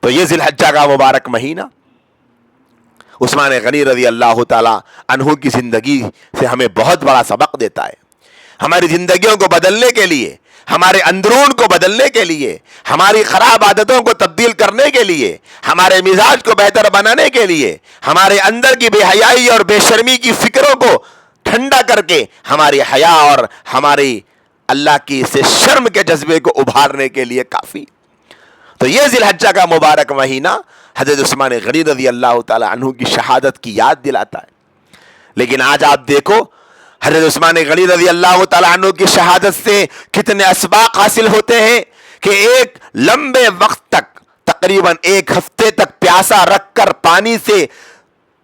تو یہ ذی الحجہ کا مبارک مہینہ عثمان غنی رضی اللہ تعالی عنہ کی زندگی سے ہمیں بہت بڑا سبق دیتا ہے. ہماری زندگیوں کو بدلنے کے لیے، ہمارے اندرون کو بدلنے کے لیے، ہماری خراب عادتوں کو تبدیل کرنے کے لیے، ہمارے مزاج کو بہتر بنانے کے لیے، ہمارے اندر کی بے حیائی اور بے شرمی کی فکروں کو ٹھنڈا کر کے ہماری حیا اور ہماری اللہ کی سے شرم کے جذبے کو ابھارنے کے لیے کافی. تو یہ ذی الحجہ کا مبارک مہینہ حضرت عثمان غنی رضی اللہ تعالی عنہ کی شہادت کی یاد دلاتا ہے. لیکن آج آپ دیکھو حضرت عثمان غنی رضی اللہ تعالی عنہ کی شہادت سے کتنے اسباق حاصل ہوتے ہیں کہ ایک لمبے وقت تک، تقریباً 1 ہفتے تک پیاسا رکھ کر، پانی سے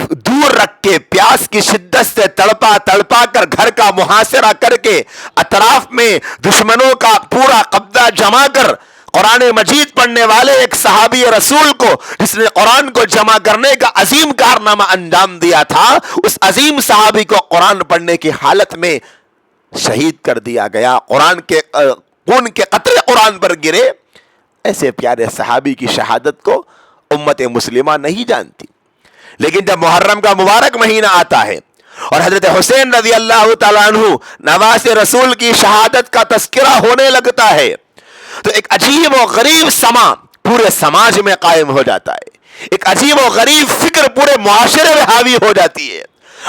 دور رکھ کے، پیاس کی شدت سے تڑپا تڑپا کر، گھر کا محاصرہ کر کے، اطراف میں دشمنوں کا پورا قبضہ جما کر، قرآن مجید پڑھنے والے ایک صحابی رسول کو جس نے قرآن کو جمع کرنے کا عظیم کارنامہ انجام دیا تھا، اس عظیم صحابی کو قرآن پڑھنے کی حالت میں شہید کر دیا گیا. قرآن کے خون کے قطرے قرآن پر گرے. ایسے پیارے صحابی کی شہادت کو امت مسلمہ نہیں جانتی. لیکن جب محرم کا مبارک مہینہ آتا ہے اور حضرت حسین رضی اللہ تعالیٰ عنہ نواسے رسول کی شہادت کا تذکرہ ہونے لگتا ہے تو ایک عجیب و غریب سما پورے سماج میں قائم ہو جاتا ہے. ایک عجیب و غریب فکر پورے معاشرے میں حاوی ہو جاتی ہے.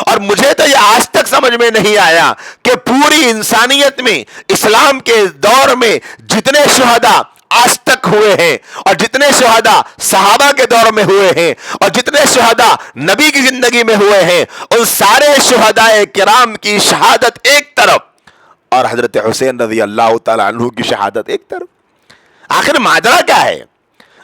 اور مجھے تو یہ آج تک سمجھ میں نہیں آیا کہ پوری انسانیت میں، اسلام کے دور میں جتنے شہداء آج تک ہوئے ہیں، اور جتنے شہداء صحابہ کے دور میں ہوئے ہیں، اور جتنے شہداء نبی کی زندگی میں ہوئے ہیں، ان سارے شہداء کرام کی شہادت ایک طرف اور حضرت حسین رضی اللہ تعالی عنہ کی شہادت ایک طرف. آخر ماجرا کیا ہے؟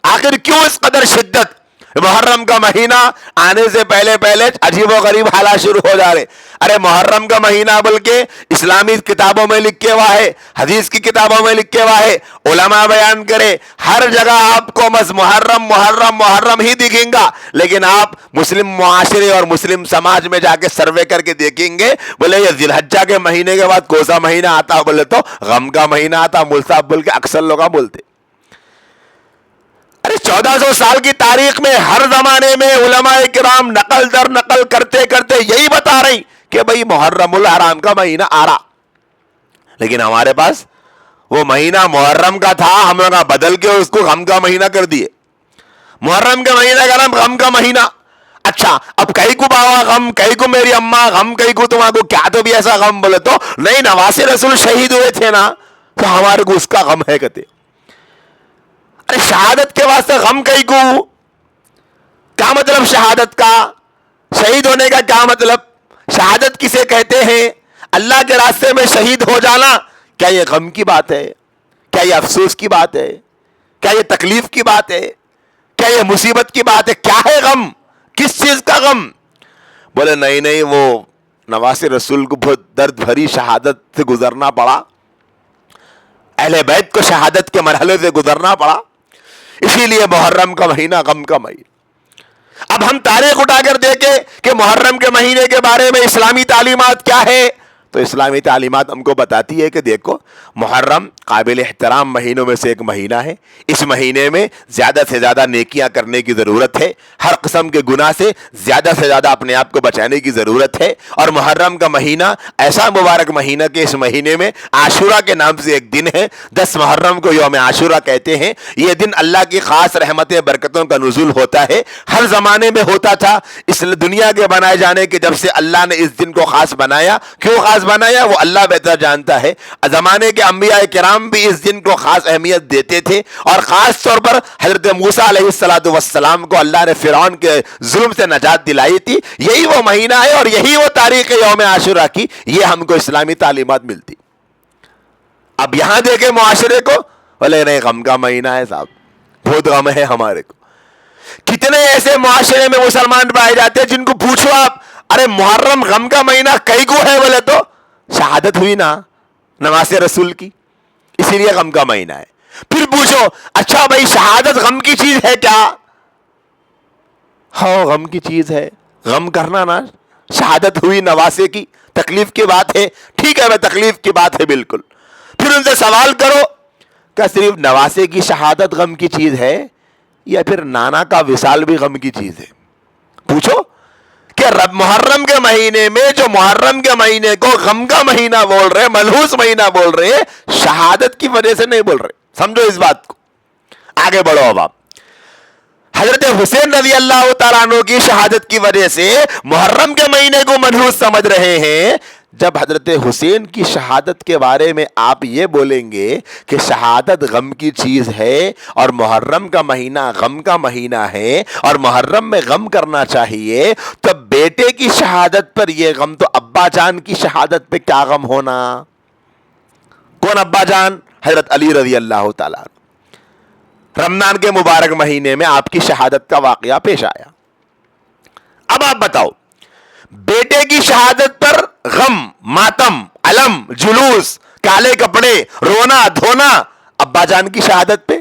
آخر کیوں اس قدر شدت؟ محرم کا مہینہ آنے سے پہلے عجیب و غریب حالات شروع ہو جا رہے. ارے محرم کا مہینہ بلکہ اسلامی کتابوں میں لکھے ہوا ہے، حدیث کی کتابوں میں لکھے ہوا ہے، علماء بیان کرے، ہر جگہ آپ کو بس محرم محرم محرم ہی دکھیں گا. لیکن آپ مسلم معاشرے اور مسلم سماج میں جا کے سروے کر کے دیکھیں گے، بولے یہ ذی الحجہ کے مہینے کے بعد کون سا مہینہ آتا؟ بولے تو غم کا مہینہ آتا. مول صاحب بول کے اکثر لوگ بولتے. ارے 1400 سال کی تاریخ میں ہر زمانے میں علماء کرام نقل در نقل کرتے کرتے یہی بتا رہی کہ بھئی محرم الحرام کا مہینہ آ رہا. لیکن ہمارے پاس وہ مہینہ محرم کا تھا، ہم لوگ بدل کے اس کو غم کا مہینہ کر دیے. محرم کا مہینہ کا نام غم کا مہینہ. اچھا اب کئی کو باوا غم، کئی کو میری اماں غم، کئی کو تمہارے کو کیا تو بھی ایسا غم؟ بولے تو نہیں، نواسے رسول شہید ہوئے تھے نا، تو ہمارے کو اس کا غم ہے کہتے. ارے شہادت کے واسطے غم کئی کو؟ کیا مطلب شہادت کا؟ شہید ہونے کا کیا مطلب؟ شہادت کسے کہتے ہیں؟ اللہ کے راستے میں شہید ہو جانا کیا یہ غم کی بات ہے؟ کیا یہ افسوس کی بات ہے؟ کیا یہ تکلیف کی بات ہے؟ کیا یہ مصیبت کی بات ہے؟ کیا ہے غم؟ کس چیز کا غم؟ بولے نہیں وہ نواسے رسول کو بہت درد بھری شہادت سے گزرنا پڑا، اہل بیت کو شہادت کے مرحلے سے گزرنا پڑا، اسی لیے محرم کا مہینہ غم کا مہینہ. اب ہم تاریخ اٹھا کر دیکھیں کہ محرم کے مہینے کے بارے میں اسلامی تعلیمات کیا ہے، تو اسلامی تعلیمات ہم کو بتاتی ہے کہ دیکھو محرم قابل احترام مہینوں میں سے ایک مہینہ ہے. اس مہینے میں زیادہ سے زیادہ نیکیاں کرنے کی ضرورت ہے، ہر قسم کے گناہ سے زیادہ اپنے آپ کو بچانے کی ضرورت ہے. اور محرم کا مہینہ ایسا مبارک مہینہ کہ اس مہینے میں عاشورہ کے نام سے ایک دن ہے، 10 محرم کو یوم عاشورہ کہتے ہیں. یہ دن اللہ کی خاص رحمتیں برکتوں کا نزول ہوتا ہے، ہر زمانے میں ہوتا تھا. اس دنیا کے بنائے جانے کے جب سے اللہ نے اس دن کو خاص بنایا، کیوں خاص بنایا وہ اللہ بہتر جانتا ہے. زمانے کے انبیاء کرام بھی اس دن کو خاص اہمیت دیتے تھے، اور خاص طور پر حضرت موسیٰ علیہ السلام کو اللہ نے فرعون کے ظلم سے نجات دلائی تھی. یہی وہ مہینہ ہے اور یہی وہ تاریخ یوم عاشورہ کی. یہ ہم کو اسلامی تعلیمات ملتی. اب یہاں دیکھیں معاشرے کو، بولے نہیں غم کا مہینہ ہے صاحب، بہت غم ہے ہمارے کو. کتنے ایسے معاشرے میں مسلمان پائے جاتے ہیں جن کو پوچھو آپ، ارے محرم غم کا مہینہ کئی کو ہے؟ بولے تو شہادت ہوئی نا نواسے رسول کی، اسی لیے غم کا مہینہ ہے. پھر پوچھو اچھا بھائی شہادت غم کی چیز ہے کیا؟ ہاں غم کی چیز ہے، غم کرنا نا. شہادت ہوئی نواسے کی، تکلیف کی بات ہے، ٹھیک ہے میں تکلیف کی بات ہے بالکل. پھر ان سے سوال کرو کیا صرف نواسے کی شہادت غم کی چیز ہے یا پھر نانا کا وصال بھی غم کی چیز ہے؟ پوچھو کہ رب محرم کے مہینے میں جو محرم کے مہینے کو غم کا مہینہ بول رہے، ملحوظ مہینہ بول رہے، شہادت کی وجہ سے نہیں بول رہے. سمجھو اس بات کو. آگے بڑھو اب آپ. حضرت حسین رضی اللہ تعالیٰ عنہ کی شہادت کی وجہ سے محرم کے مہینے کو منحوس سمجھ رہے ہیں. جب حضرت حسین کی شہادت کے بارے میں آپ یہ بولیں گے کہ شہادت غم کی چیز ہے اور محرم کا مہینہ غم کا مہینہ ہے اور محرم میں غم کرنا چاہیے، تو بیٹے کی شہادت پر یہ غم، تو ابا جان کی شہادت پہ کیا غم ہونا؟ کون ابا جان؟ حضرت علی رضی اللہ تعالیٰ. رمضان کے مبارک مہینے میں آپ کی شہادت کا واقعہ پیش آیا. اب آپ بتاؤ، بیٹے کی شہادت پر غم، ماتم، علم، جلوس، کالے کپڑے، رونا دھونا، ابا جان کی شہادت پہ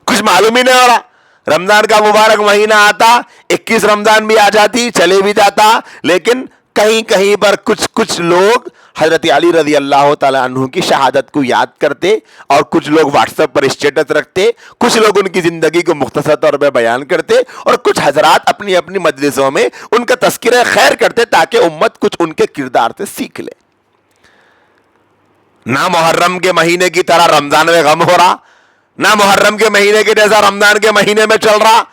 کچھ معلوم ہی نہیں ہو رہا. رمضان کا مبارک مہینہ آتا، 21 رمضان بھی آ جاتی، چلے بھی جاتا، لیکن کہیں کہیں پر کچھ لوگ حضرت علی رضی اللہ تعالیٰ عنہ کی شہادت کو یاد کرتے، اور کچھ لوگ واٹس ایپ پر اسٹیٹس رکھتے، کچھ لوگ ان کی زندگی کو مختصر طور پہ بیان کرتے، اور کچھ حضرات اپنی اپنی مجلسوں میں ان کا تذکرہ خیر کرتے تاکہ امت کچھ ان کے کردار سے سیکھ لے. نہ محرم کے مہینے کی طرح رمضان میں غم ہو رہا، نہ محرم کے مہینے کے جیسا رمضان کے مہینے میں چل رہا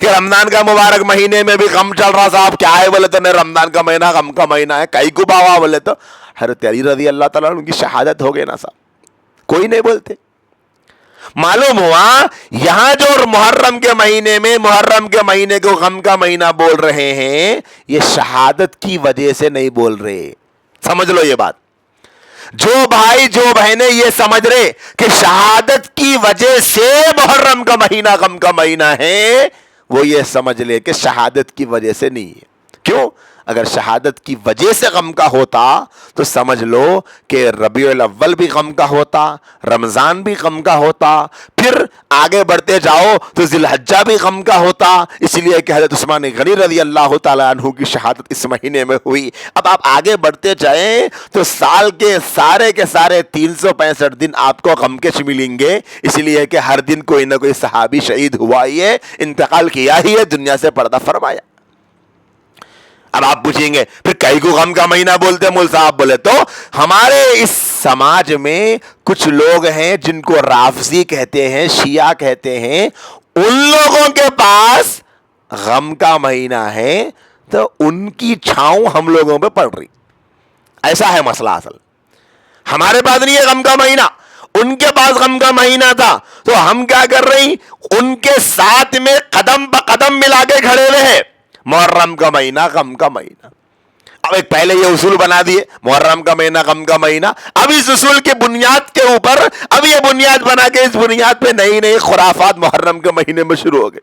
کہ رمضان کا مبارک مہینے میں بھی غم چل رہا. صاحب کیا ہے بولے تو نہیں، رمضان کا مہینہ غم کا مہینہ ہے، کئی کو باوا بولے تو حضرت علی رضی اللہ تعالیٰ عنہ کی شہادت ہو گئے نا صاحب، کوئی نہیں بولتے. معلوم ہوا یہاں جو محرم کے مہینے میں محرم کے مہینے کو غم کا مہینہ بول رہے ہیں، یہ شہادت کی وجہ سے نہیں بول رہے. سمجھ لو یہ بات. جو بھائی جو بہنیں یہ سمجھ رہے کہ شہادت کی وجہ سے محرم کا مہینہ غم کا مہینہ ہے، وہ یہ سمجھ لے کہ شہادت کی وجہ سے نہیں ہے. کیوں؟ اگر شہادت کی وجہ سے غم کا ہوتا تو سمجھ لو کہ ربیع الاول بھی غم کا ہوتا، رمضان بھی غم کا ہوتا، پھر آگے بڑھتے جاؤ تو ذی الحجہ بھی غم کا ہوتا. اس لیے کہ حضرت عثمان غنی رضی اللہ تعالیٰ عنہ کی شہادت اس مہینے میں ہوئی. اب آپ آگے بڑھتے جائیں تو سال کے سارے 365 دن آپ کو غم کے ملیں گے، اس لیے کہ ہر دن کوئی نہ کوئی صحابی شہید ہوا ہی ہے، انتقال کیا ہی ہے، دنیا سے پردہ فرمایا. اب آپ پوچھیں گے پھر کئی کو غم کا مہینہ بولتے مول صاحب؟ بولے تو ہمارے اس سماج میں کچھ لوگ ہیں جن کو رافضی کہتے ہیں، شیعہ کہتے ہیں، ان لوگوں کے پاس غم کا مہینہ ہے تو ان کی چھاؤں ہم لوگوں پہ پڑ رہی. ایسا ہے مسئلہ. اصل ہمارے پاس نہیں ہے غم کا مہینہ، ان کے پاس غم کا مہینہ تھا، تو ہم کیا کر رہے ہیں؟ ان کے ساتھ میں قدم بقدم ملا کے کھڑے ہوئے ہیں. محرم کا مہینہ غم کا مہینہ. اب ایک پہلے یہ اصول بنا دیے، محرم کا مہینہ غم کا مہینہ. اب اس اصول کی بنیاد کے اوپر اب یہ بنیاد بنا کے اس بنیاد پہ نئی نئی خرافات محرم کے مہینے میں شروع ہو گئے.